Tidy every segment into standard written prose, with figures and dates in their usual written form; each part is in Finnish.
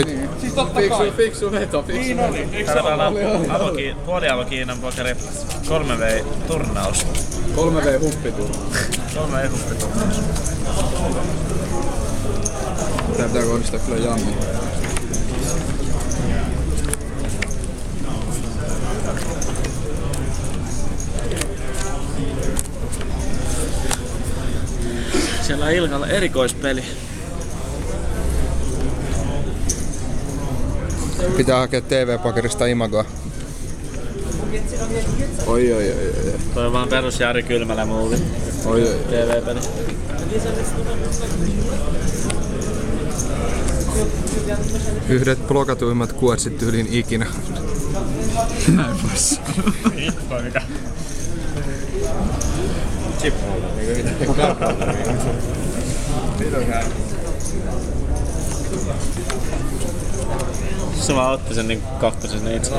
Niin. Siis totta kai. Fiksu veto. Täällä puoli Avokiinan pokeri 3V turnaus. 3V huppiturnaus. 3V huppiturnaus. Tää pitää kohdistaa kyllä Janni. Siellä on Ilkalla erikoispeli. Pitää hakea TV-pakerista imagoa. Oi. Toi on vaan perus Jari Kylmälä movie. Oi. TV-peli. Yhdet blokatuimmat kuotsit tyylin ikinä. Näin vasta. Hitto mikä. Se vaan otti sen niin kakkosen ne itse.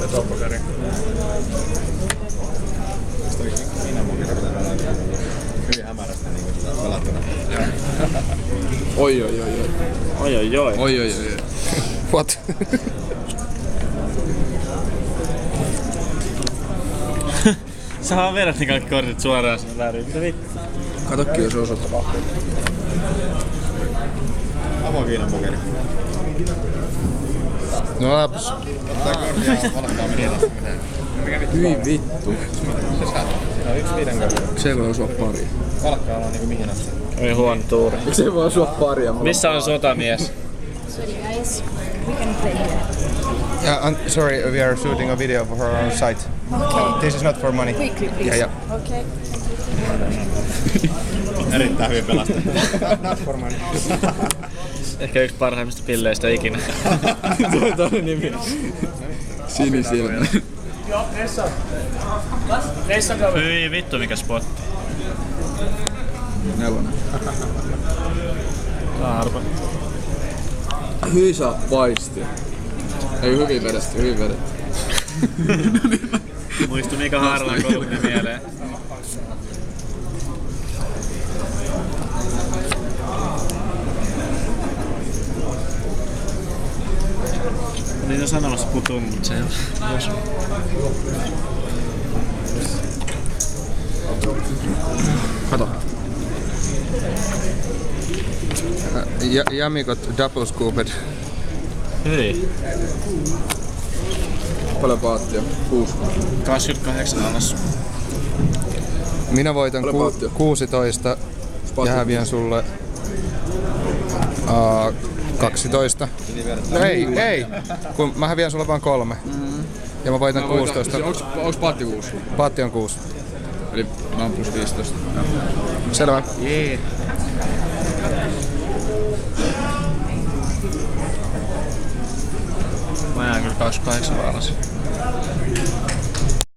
Vetopokeri. Hyvin hämärästä niinku pelattuna. Oi. What? Sä vaan vedät ne kaikki kortit suoraan sinne väriin. Mitä vittu? Katokki jos osut. Avokiinan pokeri. No läpäs. Ottaa korttia ja valkkaa minilasta. Hyi vittu. Se on 1 5 korttia. Se voi osua pari. Valkkaa on niinku mihin asti. Oli huono tuuri. Se voi osua paria. Missä on sotamies? Sorry guys, we can play here. Yeah, I'm sorry, we are shooting a video for our own site. Okay. This is not for money. Quickly, please. Yeah. Okay. Erittäin hyvin pelastettu. Not for money. Ehkä yksi parhaimmista pilleistä ikinä. Toi nimi. Sinisilmä. Hyi vittu mikä spotti. 4. Arpa. Hyi saa paistia. Ei hyvin vedetty. Muistu Mika Harlan kolme mieleen. Olin jo sanomassa kutun, mut se ei ole. Kato. Jamikot double scooped. Hyi. Paljon paattia? 6. 28 alas. Minä voitan Paljon paattia? 16 ja häviän sulle 12. No ei, kun mä häviän sulle vaan 3. Ja mä voitan 16. Onks paatti 6? Paatti on 6. Eli mä oon plus 15. Selvä. Jee. Mä jään kyllä 28 alas.